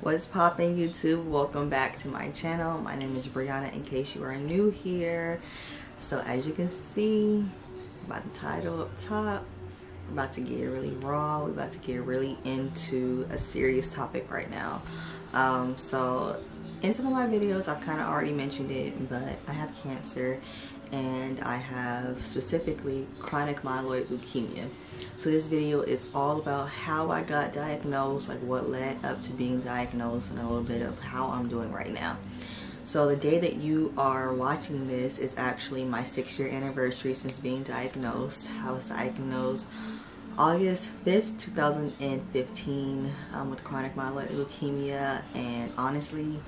What's poppin' YouTube? Welcome back to my channel. My name is Brianna in case you are new here. So as you can see by the title up top, we're about to get really raw. We're about to get really into a serious topic right now. So in some of my videos I've kind of already mentioned it, but I have cancer and I have specifically chronic myeloid leukemia. So this video is all about how I got diagnosed, like what led up to being diagnosed, and a little bit of how I'm doing right now. So the day that you are watching this is actually my 6-year anniversary since being diagnosed. I was diagnosed August 5th, 2015 with chronic myeloid leukemia, and honestly,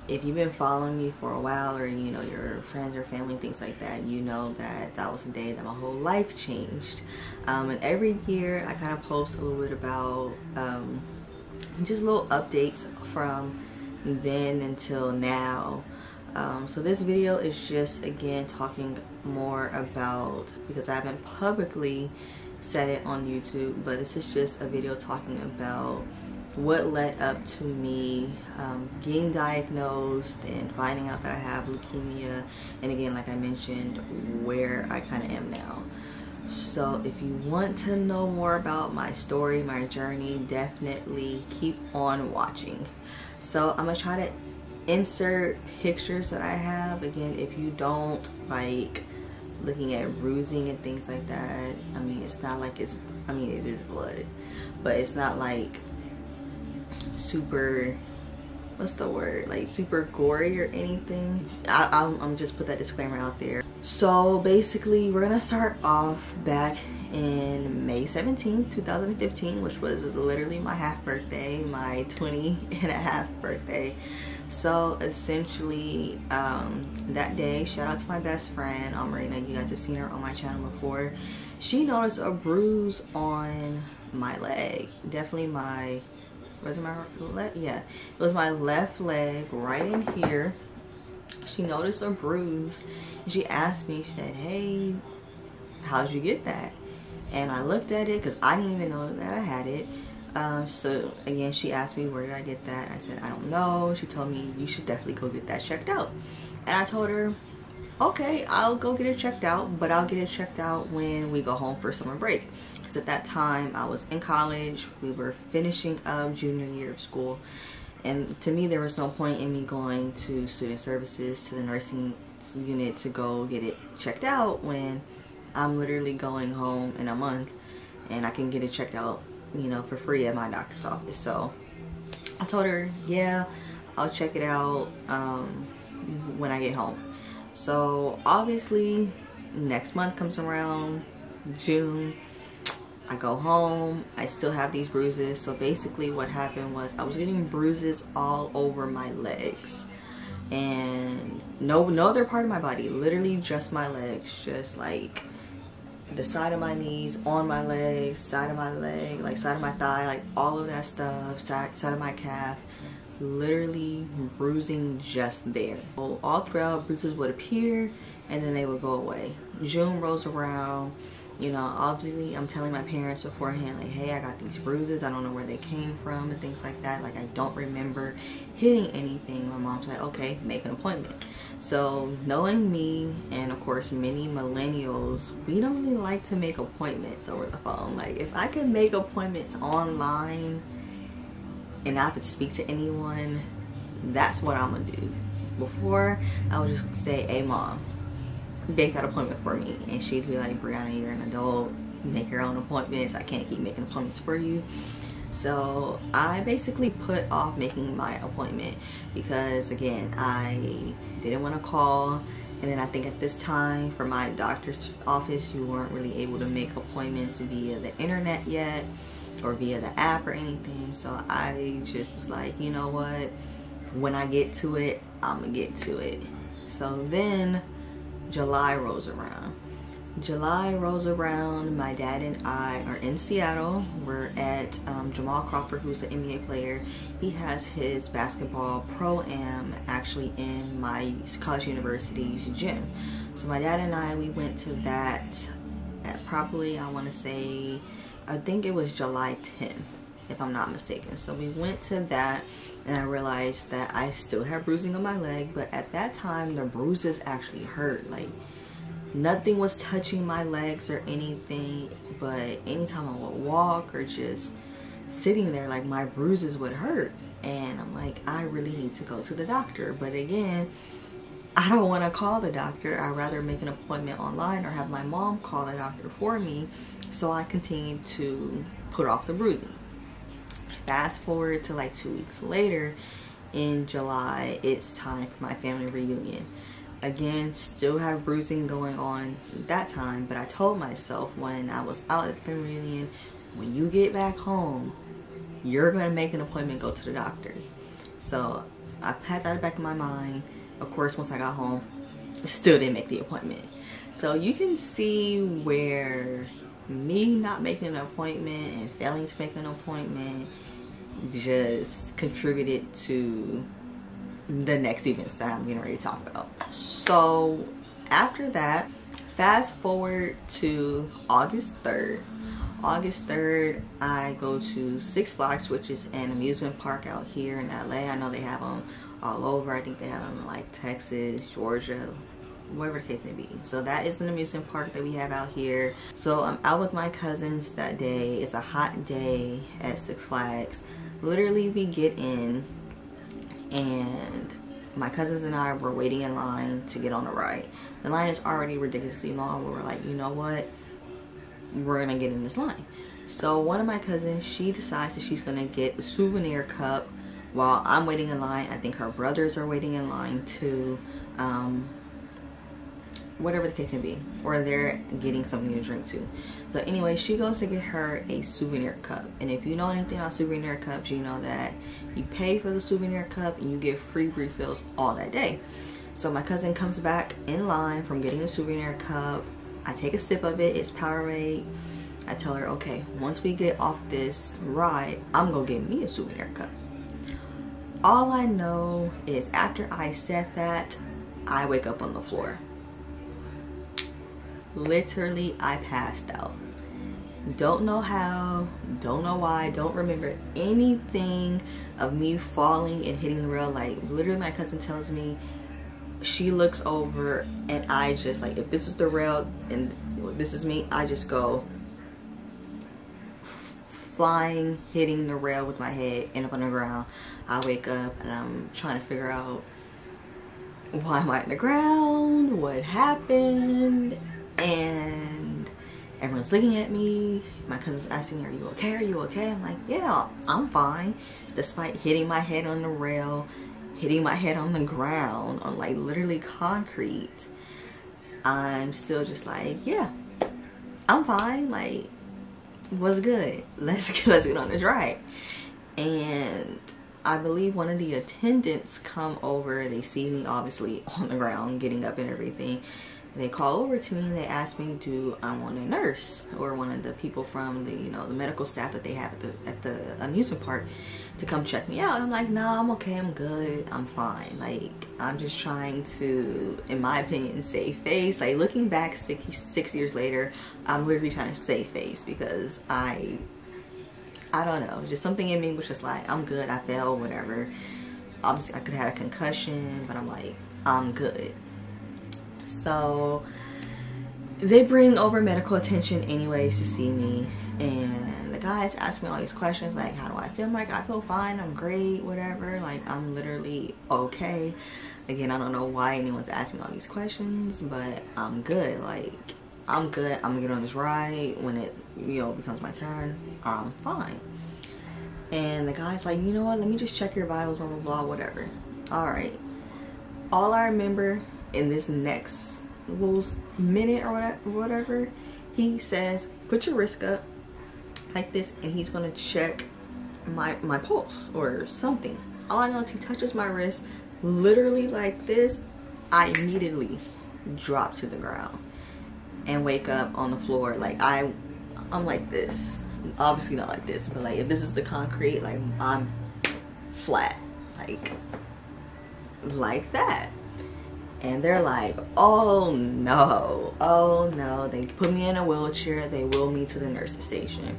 if you've been following me for a while, or you know your friends or family, things like that, you know that that was the day that my whole life changed. And every year I kind of post a little bit about just little updates from then until now. So this video is just again talking more about, because I haven't publicly said it on YouTube, but this is just a video talking about what led up to me getting diagnosed and finding out that I have leukemia, and again, like I mentioned, where I kind of am now. So if you want to know more about my story, my journey, definitely keep on watching. So I'm gonna try to insert pictures that I have. Again, if you don't like looking at bruising and things like that, I mean, it's not like it's, I mean, it is blood, but it's not like super, what's the word, like super gory or anything. I'm just put that disclaimer out there. So basically we're gonna start off back in May 17th, 2015, which was literally my half birthday, my 20 and a half birthday. So essentially that day, shout out to my best friend Marina, you guys have seen her on my channel before. She noticed a bruise on my leg, definitely my, was it my left? Yeah, it was my left leg right in here. She noticed a bruise and she asked me, she said, hey, how'd you get that? And I looked at it because I didn't even know that I had it. So again, she asked me, where did I get that? I said, I don't know. She told me, you should definitely go get that checked out. And I told her, okay, I'll go get it checked out, but I'll get it checked out when we go home for summer break. Because at that time I was in college, we were finishing up junior year of school, and to me there was no point in me going to student services, to the nursing unit to go get it checked out when I'm literally going home in a month and I can get it checked out, you know, for free at my doctor's office. So I told her, yeah, I'll check it out when I get home. So obviously next month comes around, June, I go home, I still have these bruises. So basically what happened was I was getting bruises all over my legs, and no other part of my body, literally just my legs, just like the side of my knees, on my legs, side of my leg, like side of my thigh, like all of that stuff, side of my calf, literally bruising just there. So all throughout, bruises would appear and then they would go away. June rolls around, you know, obviously I'm telling my parents beforehand, like, hey, I got these bruises, I don't know where they came from and things like that. Like, I don't remember hitting anything. My mom's like, okay, make an appointment. So knowing me, and of course many millennials, we don't really like to make appointments over the phone. Like, if I could make appointments online and not to speak to anyone, that's what I'm gonna do. Before, I would just say, hey mom, make that appointment for me, and she'd be like, Brianna, you're an adult, make your own appointments, I can't keep making appointments for you. So I basically put off making my appointment because, again, I didn't want to call, and then I think at this time for my doctor's office you weren't really able to make appointments via the internet yet or via the app or anything. So I just was like, you know what, when I get to it, I'm gonna get to it. So then July rolls around. My dad and I are in Seattle. We're at Jamal Crawford, who's an NBA player. He has his basketball pro-am actually in my college university's gym. So my dad and I, we went to that at probably, I want to say, I think it was July 10th. if I'm not mistaken. So we went to that, and I realized that I still have bruising on my leg, but at that time the bruises actually hurt. Like, nothing was touching my legs or anything, but anytime I would walk or just sitting there, like, my bruises would hurt. And I'm like, I really need to go to the doctor. But again, I don't want to call the doctor. I'd rather make an appointment online or have my mom call the doctor for me. So I continued to put off the bruising. Fast forward to like 2 weeks later, in July, it's time for my family reunion. Again, still have bruising going on that time, but I told myself when I was out at the family reunion, when you get back home, you're gonna make an appointment, go to the doctor. So I had that in the back of my mind. Of course, once I got home, still didn't make the appointment. So you can see where me not making an appointment and failing to make an appointment just contributed to the next events that I'm getting ready to talk about. So after that, fast forward to August 3rd. August 3rd, I go to Six Flags, which is an amusement park out here in LA. I know they have them all over. I think they have them in like Texas, Georgia, whatever the case may be. So that is an amusement park that we have out here. So I'm out with my cousins that day. It's a hot day at Six Flags. Literally, we get in and my cousins and I were waiting in line to get on the ride. The line is already ridiculously long. We were like, you know what? We're gonna get in this line. So one of my cousins, she decides that she's gonna get a souvenir cup while I'm waiting in line. I think her brothers are waiting in line too, whatever the case may be, or they're getting something to drink too. So anyway, she goes to get her a souvenir cup. And if you know anything about souvenir cups, you know that you pay for the souvenir cup and you get free refills all that day. So my cousin comes back in line from getting a souvenir cup. I take a sip of it. It's Powerade. I tell her, okay, once we get off this ride, I'm gonna get me a souvenir cup. All I know is after I said that, I wake up on the floor. Literally, I passed out. Don't know how, don't know why, don't remember anything of me falling and hitting the rail. Like, literally, my cousin tells me, she looks over and I just, like, if this is the rail and this is me, I just go flying, hitting the rail with my head, end up on the ground. I wake up and I'm trying to figure out, why am I on the ground? What happened? And everyone's looking at me. My cousin's asking me, are you okay? Are you okay? I'm like, yeah, I'm fine. Despite hitting my head on the rail, hitting my head on the ground, on like literally concrete, I'm still just like, yeah, I'm fine. Like, what's good? Let's get on this ride. And I believe one of the attendants come over. They see me obviously on the ground, getting up and everything. They call over to me and they ask me, do I want a nurse or one of the people from the, you know, the medical staff that they have at the amusement park to come check me out. And I'm like, no, I'm okay, I'm good, I'm fine. Like, I'm just trying to, in my opinion, save face. Like, looking back 6 years later, I'm literally trying to save face because I don't know, just something in me was just like, I'm good, I fell, whatever. Obviously, I could have had a concussion, but I'm like, I'm good. So they bring over medical attention anyways to see me, and the guys ask me all these questions like, how do I feel? I'm like, I feel fine, I'm great, whatever. Like, I'm literally okay. Again, I don't know why anyone's asking me all these questions, but I'm good. Like, I'm good. I'm gonna get on this ride. When it, you know, becomes my turn, I'm fine. And the guy's like, you know what, let me just check your vitals, blah blah blah, whatever. All right, all I remember in this next little minute or whatever, he says, put your wrist up like this, and he's gonna check my pulse or something. All I know is he touches my wrist literally like this. I immediately drop to the ground and wake up on the floor. Like, I'm like this, obviously not like this, but like if this is the concrete, like I'm flat, like that. And they're like, oh no, they put me in a wheelchair, they wheel me to the nurse's station.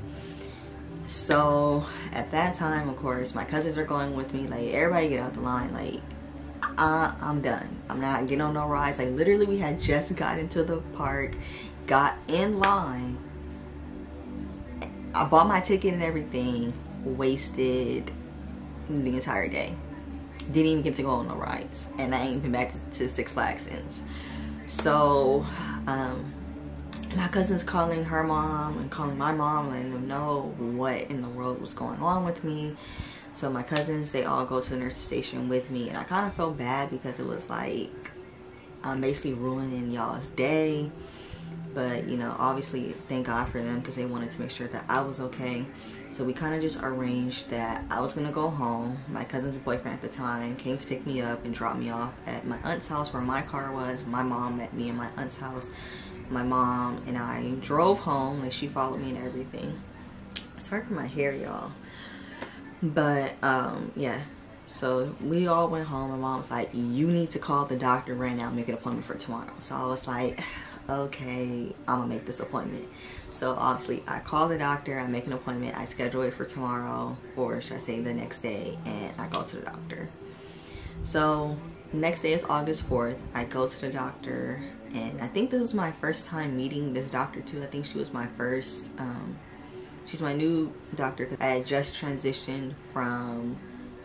So at that time, of course, my cousins are going with me. Like, everybody get out the line. Like, I'm done. I'm not getting on no rides. Like, literally, we had just got into the park, got in line. I bought my ticket and everything. Wasted the entire day. Didn't even get to go on no rides. And I ain't been back to Six Flags since. So, my cousin's calling her mom and calling my mom, letting them know what in the world was going on with me. So my cousins, they all go to the nurse's station with me, and I kind of felt bad because it was like I'm basically ruining y'all's day. But, you know, obviously thank God for them because they wanted to make sure that I was okay. So we kind of just arranged that I was gonna go home. My cousin's boyfriend at the time came to pick me up and drop me off at my aunt's house where my car was. My mom met me in my aunt's house. My mom and I drove home, and she followed me and everything. Sorry for my hair, y'all. But yeah, so we all went home. My mom was like, you need to call the doctor right now, make an appointment for tomorrow. So I was like, okay, I'm gonna make this appointment. So obviously I call the doctor, I make an appointment, I schedule it for tomorrow, or should I say the next day, and I go to the doctor. So next day is August 4th. I go to the doctor, and I think this was my first time meeting this doctor too. I think she was my first, she's my new doctor because I had just transitioned from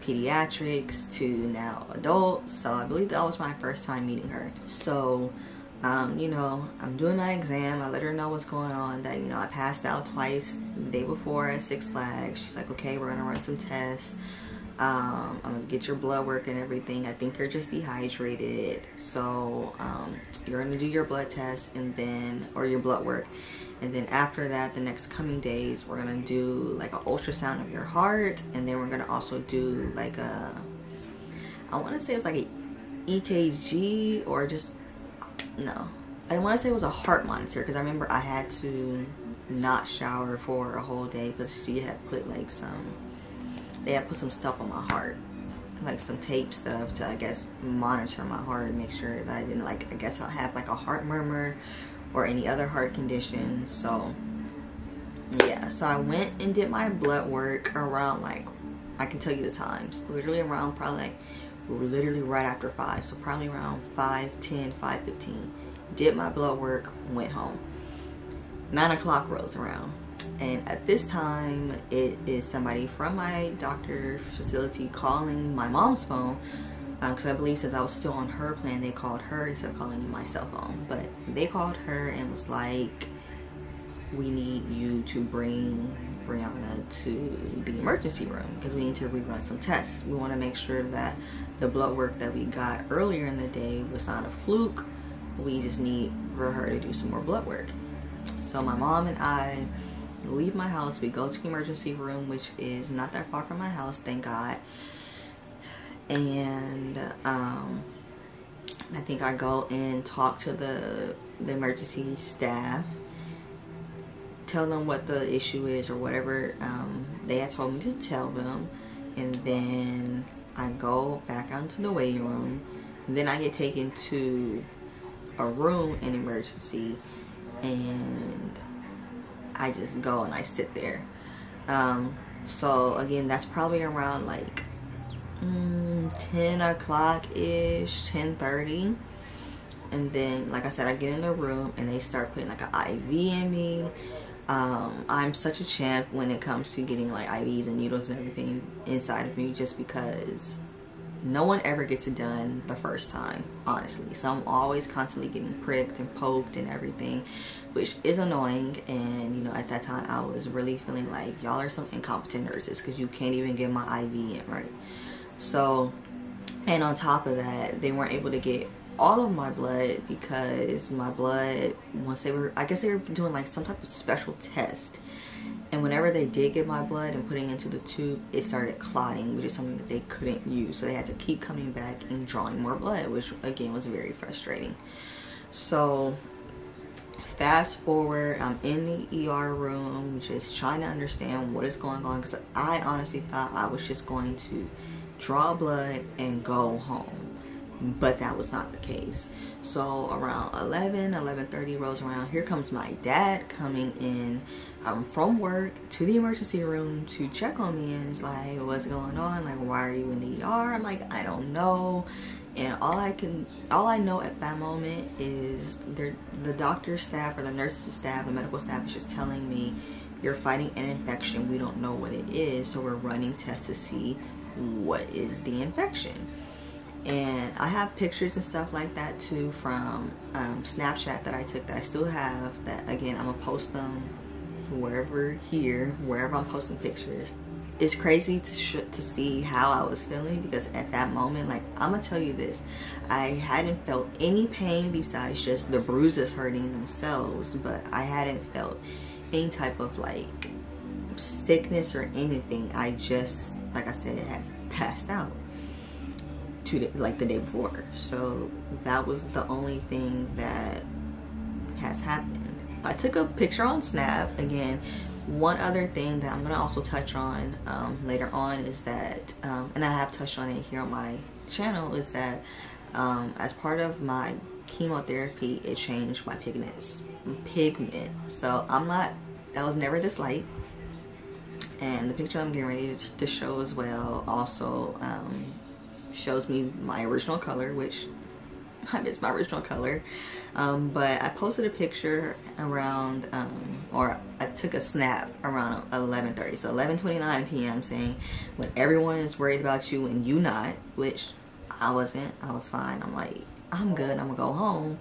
pediatrics to now adult. So I believe that was my first time meeting her. So, you know, I'm doing my exam. I let her know what's going on, that, you know, I passed out twice the day before at Six Flags. She's like, okay, we're gonna run some tests. I'm gonna get your blood work and everything. I think you're just dehydrated, so you're gonna do your blood test and then, or your blood work, and then after that, the next coming days, we're gonna do like an ultrasound of your heart, and then we're gonna also do like a, I want to say it was like a EKG, or just, no, I want to say it was a heart monitor, because I remember I had to not shower for a whole day because she had put like they had put some stuff on my heart, like some tape stuff to, I guess, monitor my heart and make sure that I didn't, like, I guess I'll have like a heart murmur or any other heart condition. So yeah, so I went and did my blood work around, like, I can tell you the times, literally around probably like literally right after 5, so probably around 5:10, 5:15. Did my blood work, went home. 9 o'clock rolls around, and at this time it is somebody from my doctor facility calling my mom's phone, because I believe since I was still on her plan, they called her instead of calling my cell phone. But they called her and was like, we need you to bring Brianna to the emergency room because we need to rerun some tests. We want to make sure that the blood work that we got earlier in the day was not a fluke. We just need for her to do some more blood work. So my mom and I leave my house. We go to the emergency room, which is not that far from my house, thank God. And I think I go and talk to the emergency staff, tell them what the issue is or whatever they had told me to tell them, and then I go back out into the waiting room. And then I get taken to a room in emergency, and I just go and I sit there. So again, that's probably around like 10 o'clock ish, 10:30. And then, like I said, I get in the room and they start putting like an IV in me. I'm such a champ when it comes to getting like IVs and needles and everything inside of me, just because no one ever gets it done the first time, honestly. So I'm always constantly getting pricked and poked and everything, which is annoying. And, you know, at that time I was really feeling like y'all are some incompetent nurses because you can't even get my IV in, right? So, and on top of that, they weren't able to get all of my blood because my blood, once they were, I guess they were doing like some type of special test, and whenever they did get my blood and putting it into the tube, it started clotting, which is something that they couldn't use. So they had to keep coming back and drawing more blood, which again was very frustrating. So fast forward, I'm in the ER room just trying to understand what is going on, because I honestly thought I was just going to draw blood and go home. but that was not the case. So around 11:30 rolls around. Here comes my dad coming in from work to the emergency room to check on me, and it's like, what's going on? Like, why are you in the ER? I'm like, I don't know. And all I know at that moment is the doctor staff or the nurses staff, the medical staff is just telling me, you're fighting an infection. We don't know what it is, so we're running tests to see what is the infection. And I have pictures and stuff like that too from Snapchat that I took that I still have, that again I'm gonna post them wherever I'm posting pictures. It's crazy to see how I was feeling, because at that moment, like, I'm gonna tell you this, I hadn't felt any pain besides just the bruises hurting themselves, but I hadn't felt any type of like sickness or anything. I just, like I said, had passed out like the day before. So that was the only thing that has happened. I took a picture on Snap. Again, one other thing that I'm gonna also touch on later on is that, and I have touched on it here on my channel, is that as part of my chemotherapy, it changed my pigment. So that was never this light. And the picture I'm getting ready to show as well also shows me my original color, which I miss my original color. But I posted a picture around, or I took a snap around 11:30, so 11:29 p.m. saying, when everyone is worried about you and you not, which I wasn't. I was fine. I'm like, I'm good, I'm gonna go home.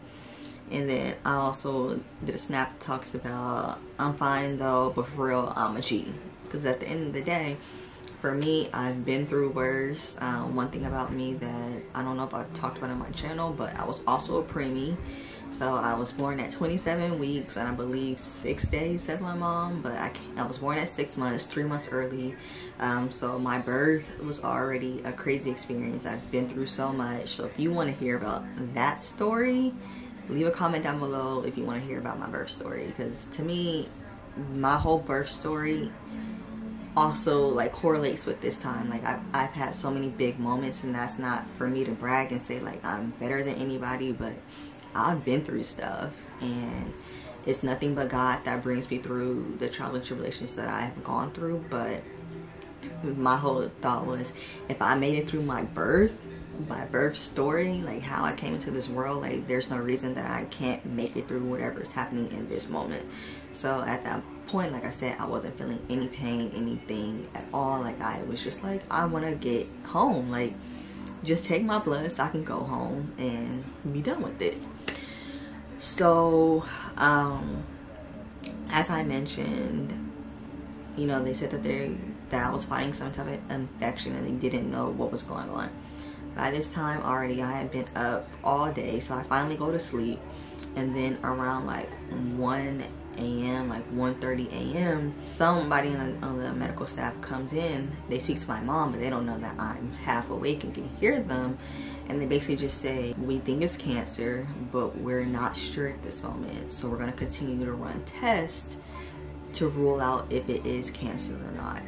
And then I also did a snap that talks about, I'm fine though, but for real, I'm a G. Because at the end of the day, for me, I've been through worse. One thing about me that I don't know if I've talked about on my channel, but I was also a preemie. So I was born at 27 weeks and I believe 6 days, said my mom, but I was born at 6 months, 3 months early. So my birth was already a crazy experience. I've been through so much. So if you want to hear about that story, leave a comment down below if you want to hear about my birth story. Because to me, my whole birth story also like correlates with this time. Like I've had so many big moments, and that's not for me to brag and say like I'm better than anybody, but I've been through stuff, and it's nothing but God that brings me through the trials and tribulations that I have gone through. But my whole thought was, if I made it through my birth story, like how I came into this world, like there's no reason that I can't make it through whatever is happening in this moment. So at that point, like I said, I wasn't feeling any pain, anything at all. Like I was just like, I want to get home, like just take my blood so I can go home and be done with it. So as I mentioned, you know, they said that I was fighting some type of infection and they didn't know what was going on. By this time already, I had been up all day, so I finally go to sleep, and then around like 1 a.m., like 1:30 a.m., somebody on the medical staff comes in. They speak to my mom, but they don't know that I'm half awake and can hear them, and they basically just say, we think it's cancer, but we're not sure at this moment, so we're going to continue to run tests to rule out if it is cancer or not.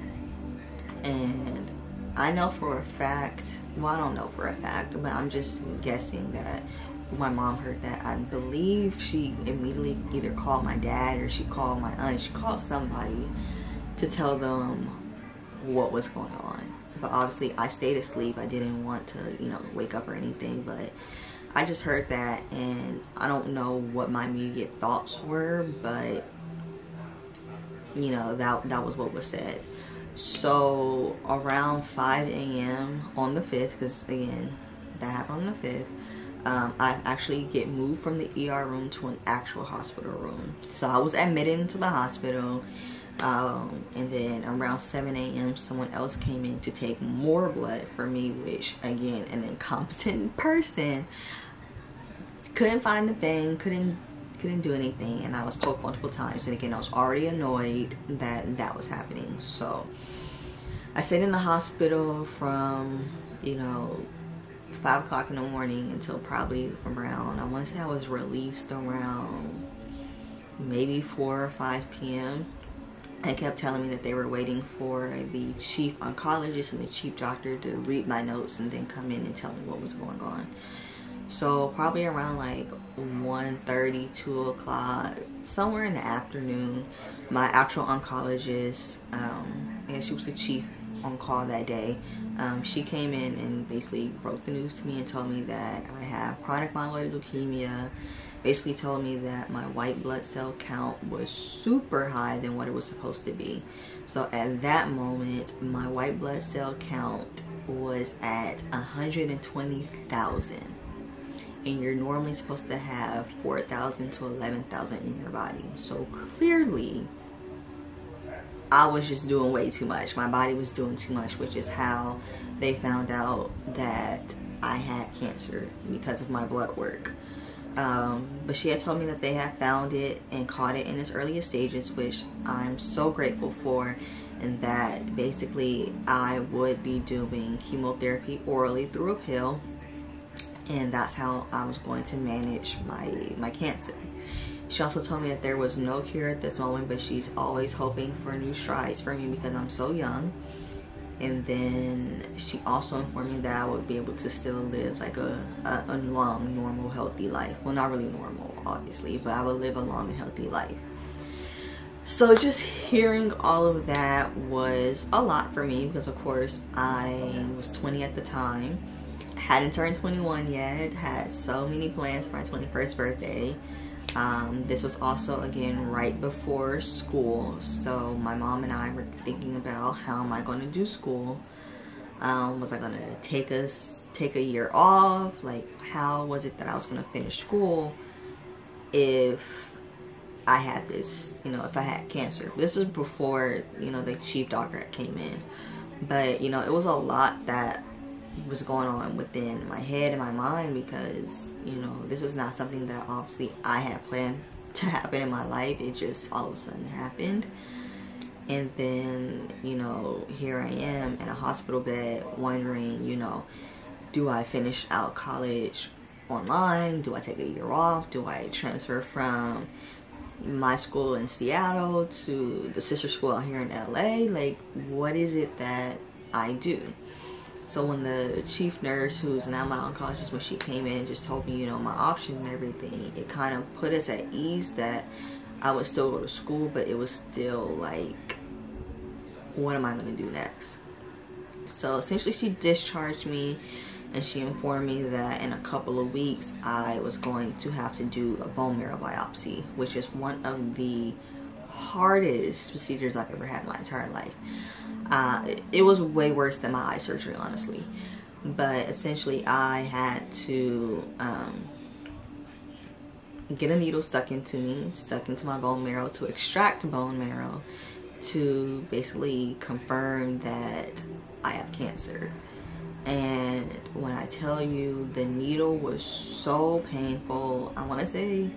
And I know for a fact, well, I don't know for a fact, but I'm just guessing that my mom heard that. I believe she immediately either called my dad or she called my aunt. She called somebody to tell them what was going on. But obviously I stayed asleep. I didn't want to, you know, wake up or anything, but I just heard that, and I don't know what my immediate thoughts were, but you know, that was what was said. So around 5 a.m. on the 5th, because again, that happened on the 5th, I actually get moved from the ER room to an actual hospital room. So I was admitted into the hospital, and then around 7 a.m. someone else came in to take more blood for me, which again, an incompetent person couldn't find the thing, couldn't do anything, and I was poked multiple times, and again I was already annoyed that was happening. So I stayed in the hospital from, you know, 5 o'clock in the morning until probably around, I want to say I was released around maybe 4 or 5 p.m. and kept telling me that they were waiting for the chief oncologist and the chief doctor to read my notes and then come in and tell me what was going on. So probably around like 1:30, 2 o'clock, somewhere in the afternoon, my actual oncologist, she was the chief on call that day, she came in and basically broke the news to me and told me that I have chronic myeloid leukemia. Basically told me that my white blood cell count was super high than what it was supposed to be. So at that moment, my white blood cell count was at 120,000. And you're normally supposed to have 4,000 to 11,000 in your body. So clearly, I was just doing way too much. My body was doing too much, which is how they found out that I had cancer, because of my blood work. But she had told me that they had found it and caught it in its earliest stages, which I'm so grateful for, and that basically I would be doing chemotherapy orally through a pill, and that's how I was going to manage my cancer. She also told me that there was no cure at this moment, but she's always hoping for new strides for me because I'm so young. And then she also informed me that I would be able to still live like a long, normal, healthy life. Well, not really normal, obviously, but I would live a long and healthy life. So just hearing all of that was a lot for me because, of course, I was 20 at the time. Hadn't turned 21 yet. Had so many plans for my 21st birthday. This was also, again, right before school, so my mom and I were thinking about how am I going to do school. Was I going to take a year off? Like, how was it that I was going to finish school if I had this, if I had cancer? This is before, the chief doctor came in, but, it was a lot that was going on within my head and my mind because, this was not something that obviously I had planned to happen in my life. It just all of a sudden happened. And then, here I am in a hospital bed wondering, do I finish out college online? Do I take a year off? Do I transfer from my school in Seattle to the sister school out here in LA? Like, what is it that I do? So when the chief nurse, who's now my oncologist, when she came in and just told me, my options and everything, it kind of put us at ease that I would still go to school, but it was still like, what am I going to do next? So essentially she discharged me and she informed me that in a couple of weeks I was going to have to do a bone marrow biopsy, which is one of the hardest procedures I've ever had in my entire life. It was way worse than my eye surgery, honestly. But essentially I had to get a needle stuck into my bone marrow to extract bone marrow to basically confirm that I have cancer. And when I tell you, the needle was so painful. I want to say,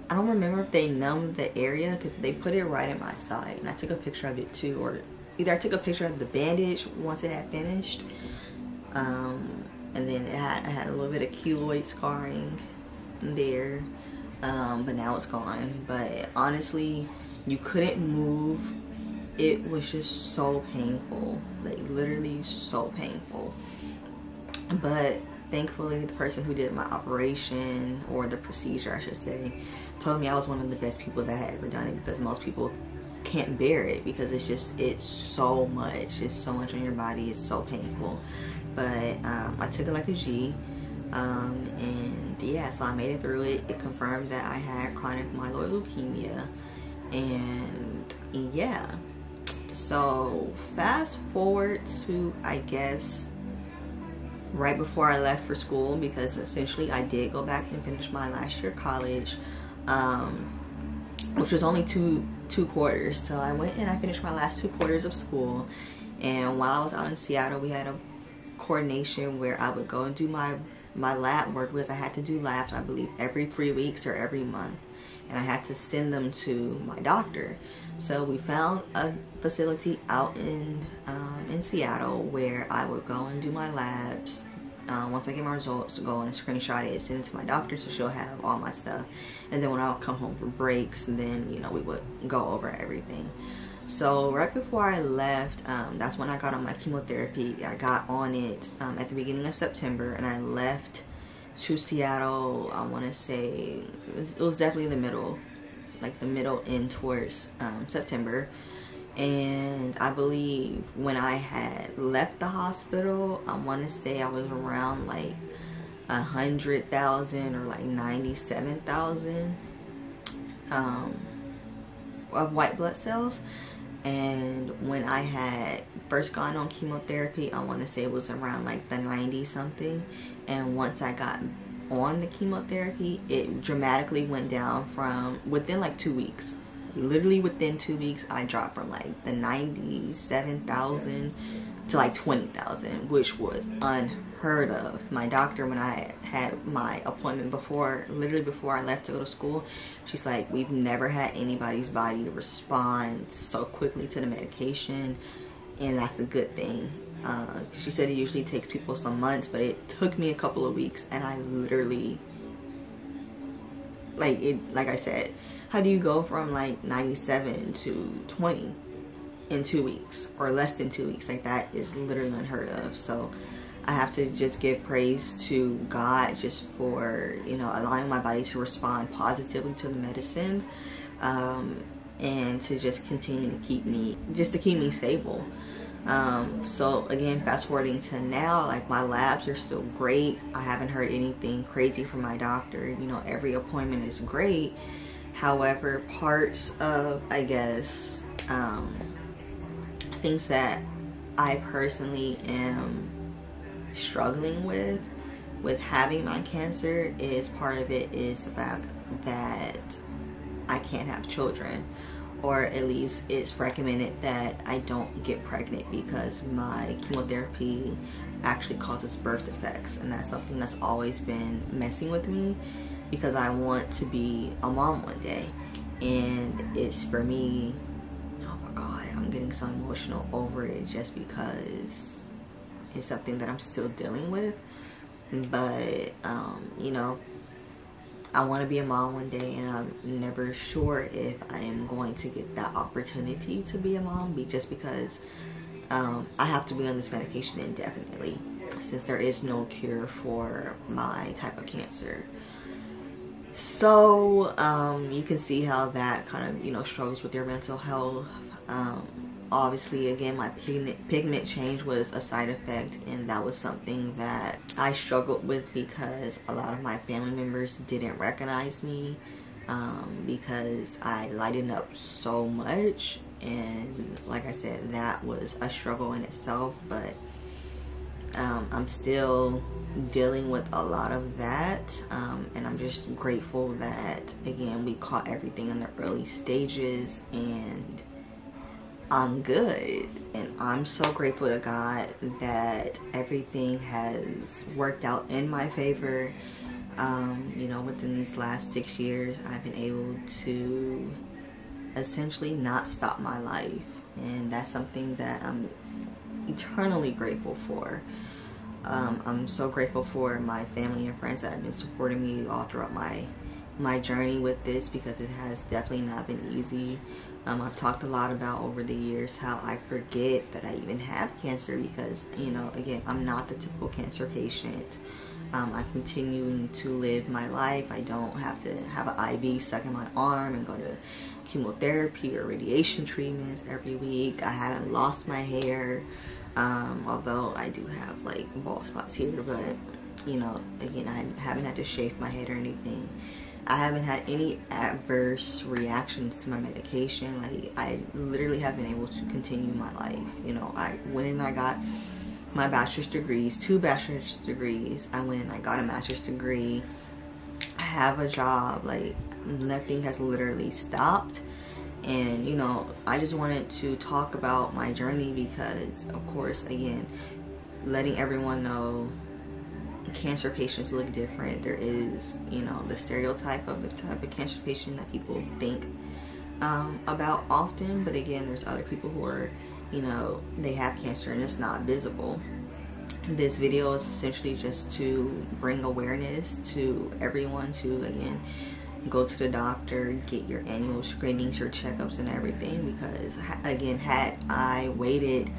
I don't remember if they numbed the area because they put it right in my side, and I took a picture of it too, or either I took a picture of the bandage once it had finished, and then I had a little bit of keloid scarring there, but now it's gone. But honestly, you couldn't move. It was just so painful, like literally so painful. But thankfully, the person who did my operation, or the procedure I should say, told me I was one of the best people that had ever done it, because most people can't bear it because it's so much. It's so much on your body. It's so painful. But I took it like a G. And yeah, so I made it through it. It confirmed that I had chronic myeloid leukemia. And yeah. So fast forward to, I guess, right before I left for school, because essentially I did go back and finish my last year of college, which was only two quarters. So I went and I finished my last 2 quarters of school, and while I was out in Seattle, we had a coordination where I would go and do my lab work, because I had to do labs, I believe, every 3 weeks or every month, and I had to send them to my doctor. So we found a facility out in Seattle where I would go and do my labs. Once I get my results, go and screenshot it, send it to my doctor so she'll have all my stuff. And then when I would come home for breaks, and then we would go over everything. So right before I left, that's when I got on my chemotherapy. I got on it at the beginning of September, and I left to Seattle. I want to say it was definitely the middle, like the middle end towards September. And I believe when I had left the hospital, I want to say I was around like 100,000 or like 97,000 of white blood cells. And when I had first gone on chemotherapy, I want to say it was around like the 90 something. And once I got on the chemotherapy, it dramatically went down from within like 2 weeks. Literally within 2 weeks, I dropped from like the 97,000 to like 20,000, which was unheard of. My doctor, when I had my appointment literally before I left to go to school, she's like, we've never had anybody's body respond so quickly to the medication, and that's a good thing. She said it usually takes people some months, but it took me a couple of weeks, and I literally, like I said, how do you go from like 97 to 20 in 2 weeks, or less than 2 weeks? Like, that is literally unheard of. So I have to just give praise to God just for, you know, allowing my body to respond positively to the medicine, and to just continue to keep me stable. So again, fast forwarding to now, like, my labs are still great. I haven't heard anything crazy from my doctor. You know, every appointment is great. However, parts of, I guess, things that I personally am struggling with having my cancer is, part of it is the fact that I can't have children, or at least it's recommended that I don't get pregnant because my chemotherapy actually causes birth defects, and that's something that's always been messing with me because I want to be a mom one day. And it's, for me, oh my God, I'm getting so emotional over it just because it's something that I'm still dealing with. But you know, I want to be a mom one day, and I'm never sure if I am going to get that opportunity to be a mom, just because I have to be on this medication indefinitely, since there is no cure for my type of cancer. So you can see how that kind of, you know, struggles with your mental health. Obviously, again, my pigment change was a side effect, and that was something that I struggled with because a lot of my family members didn't recognize me, because I lightened up so much. And like I said, that was a struggle in itself, but I'm still dealing with a lot of that, and I'm just grateful that, again, we caught everything in the early stages, and I'm good. And I'm so grateful to God that everything has worked out in my favor. You know, within these last 6 years, I've been able to essentially not stop my life, and that's something that I'm eternally grateful for. I'm so grateful for my family and friends that have been supporting me all throughout my journey with this, because it has definitely not been easy. I've talked a lot about over the years how I forget that I even have cancer, because, you know, again, I'm not the typical cancer patient. I'm continuing to live my life. I don't have to have an IV stuck in my arm and go to chemotherapy or radiation treatments every week. I haven't lost my hair, although I do have like bald spots here, but, you know, again, I haven't had to shave my head or anything. I haven't had any adverse reactions to my medication. Like, I literally have been able to continue my life. You know, I went and I got my bachelor's degrees, 2 bachelor's degrees. I went and I got a master's degree. I have a job. Like, nothing has literally stopped. And, you know, I just wanted to talk about my journey because, of course, again, letting everyone know cancer patients look different. There is, you know, the stereotype of the type of cancer patient that people think about often, but again, there's other people who are, you know, they have cancer and it's not visible. This video is essentially just to bring awareness to everyone to, again, go to the doctor, get your annual screenings, your checkups and everything, because again, had I waited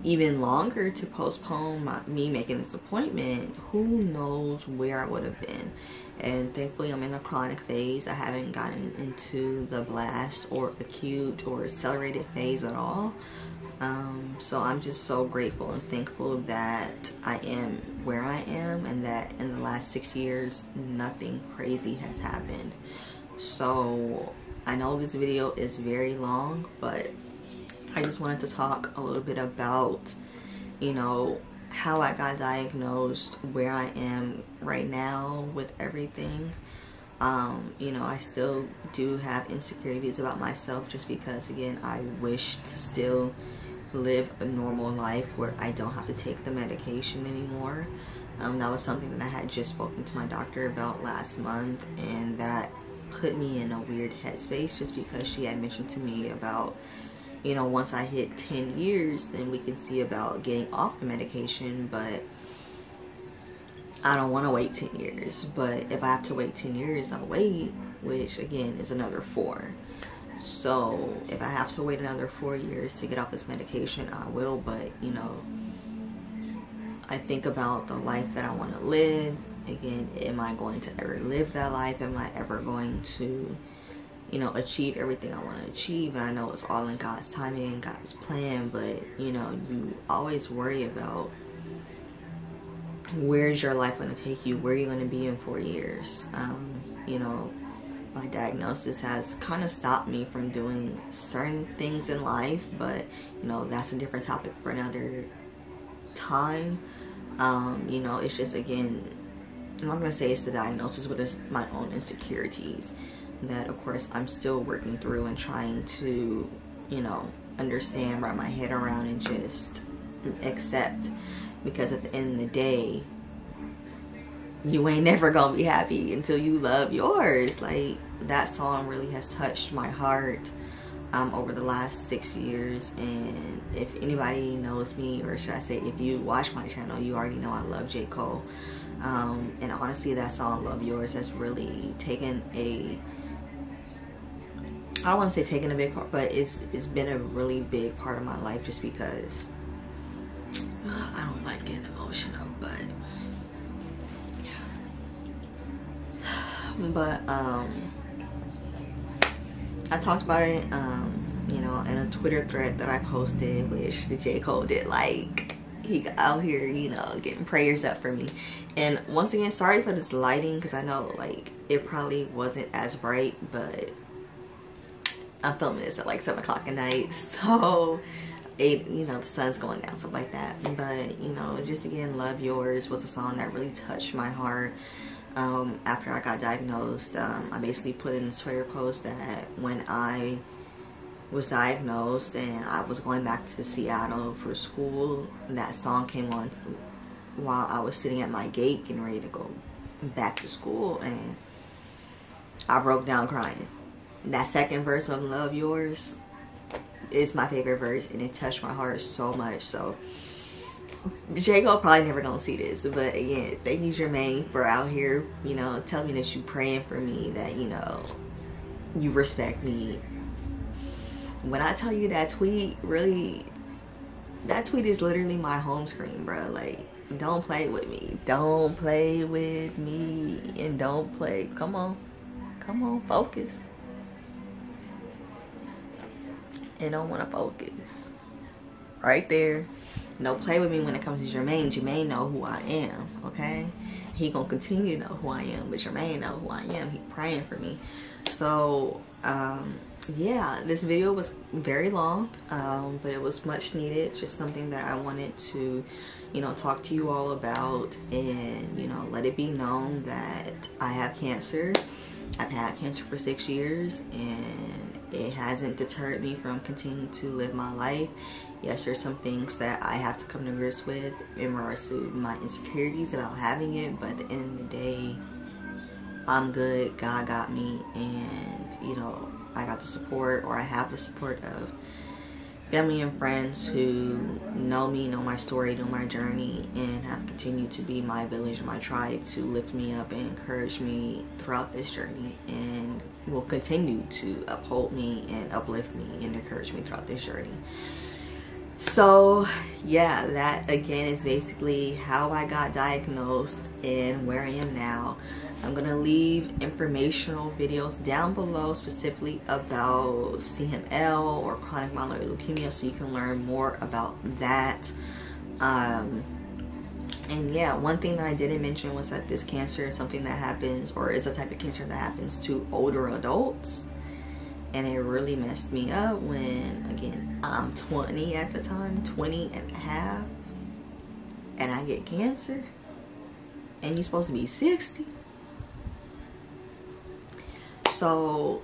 even longer to postpone me making this appointment, who knows where I would have been. And thankfully I'm in a chronic phase. I haven't gotten into the blast or acute or accelerated phase at all. So I'm just so grateful and thankful that I am where I am, and that in the last 6 years nothing crazy has happened. So I know this video is very long, but I just wanted to talk a little bit about, you know, how I got diagnosed, where I am right now with everything. You know, I still do have insecurities about myself, just because again, I wish to still live a normal life where I don't have to take the medication anymore. That was something that I had just spoken to my doctor about last month, and that put me in a weird headspace, just because she had mentioned to me about, you know, once I hit 10 years, then we can see about getting off the medication. But I don't want to wait 10 years. But if I have to wait 10 years, I'll wait, which again is another 4. So if I have to wait another 4 years to get off this medication, I will. But, you know, I think about the life that I want to live. Again, am I going to ever live that life? Am I ever going to, you know, achieve everything I want to achieve? And I know it's all in God's timing and God's plan, but, you know, you always worry about where's your life going to take you, where you're going to be in 4 years. You know, my diagnosis has kind of stopped me from doing certain things in life, but, you know, that's a different topic for another time. You know, it's just, again, I'm not going to say it's the diagnosis, but it's my own insecurities that, of course, I'm still working through and trying to, you know, understand, wrap my head around, and just accept. Because at the end of the day, you ain't never gonna be happy until you love yours. Like, that song really has touched my heart over the last 6 years. And if anybody knows me, or should I say if you watch my channel, you already know I love J. Cole. And honestly, that song Love Yours has really taken a, I don't want to say taken a big part, but it's been a really big part of my life, just because I don't like getting emotional, but yeah. But I talked about it, you know, in a Twitter thread that I posted, which the J. Cole did like. He out here, you know, getting prayers up for me. And once again, sorry for this lighting, because I know like it probably wasn't as bright, but I'm filming this at like 7 o'clock at night, so you know, the sun's going down, stuff like that. But, you know, just again, Love Yours was a song that really touched my heart. After I got diagnosed, I basically put in a Twitter post that when I was diagnosed and I was going back to Seattle for school, that song came on while I was sitting at my gate getting ready to go back to school, and I broke down crying. That second verse of Love Yours is my favorite verse, and it touched my heart so much. So J. Cole probably never gonna see this, but again, thank you, Jermaine, for out here, you know, tell me that you praying for me, that, you know, you respect me. When I tell you that tweet, really, that tweet is literally my home screen, bro. Like, don't play with me. Don't play with me. And don't play. Come on. Come on, focus. And don't want to focus. Right there. Don't play with me when it comes to Jermaine. Jermaine know who I am, okay? He gonna continue to know who I am, but Jermaine know who I am. He praying for me. So, yeah, this video was very long, but it was much needed. Just something that I wanted to, you know, talk to you all about, and, you know, let it be known that I have cancer. I've had cancer for 6 years, and it hasn't deterred me from continuing to live my life. Yes, there's some things that I have to come to grips with in regards to my insecurities about having it, but at the end of the day, I'm good. God got me, and, you know, I got the support, or I have the support of family and friends who know me, know my story, know my journey, and have continued to be my village and my tribe to lift me up and encourage me throughout this journey, and will continue to uphold me and uplift me and encourage me throughout this journey. So yeah, that again is basically how I got diagnosed and where I am now. I'm gonna leave informational videos down below specifically about CML or chronic myeloid leukemia, so you can learn more about that. And yeah, one thing that I didn't mention was that this cancer is something that happens, or is a type of cancer that happens to older adults. And it really messed me up when, again, I'm 20 at the time, 20 and a half, and I get cancer, and you're supposed to be 60. So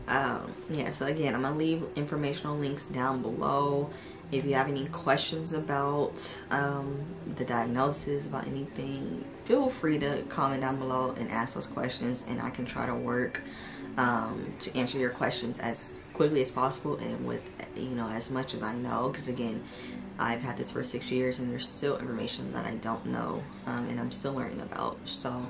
yeah, so again, I'm gonna leave informational links down below. If you have any questions about the diagnosis, about anything, feel free to comment down below and ask those questions, and I can try to work to answer your questions as quickly as possible and with, you know, as much as I know, because again, I've had this for 6 years and there's still information that I don't know, and I'm still learning about. So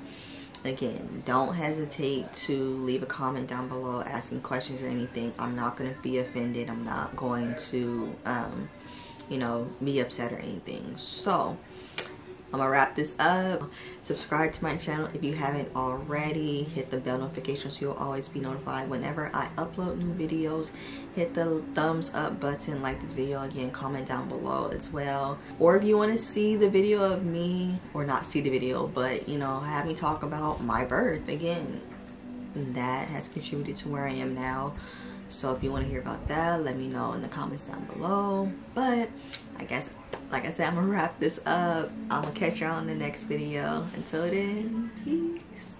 again, don't hesitate to leave a comment down below asking questions or anything. I'm not going to be offended. I'm not going to you know, be upset or anything. So I'm gonna wrap this up. Subscribe to my channel if you haven't already. Hit the bell notification so you'll always be notified whenever I upload new videos. Hit the thumbs up button, like this video. Again, comment down below as well. Or if you want to see the video of me, or not see the video, but you know, have me talk about my birth, again, that has contributed to where I am now. So if you want to hear about that, let me know in the comments down below. But I guess, like I said, I'm gonna wrap this up. I'm gonna catch y'all in the next video. Until then, peace.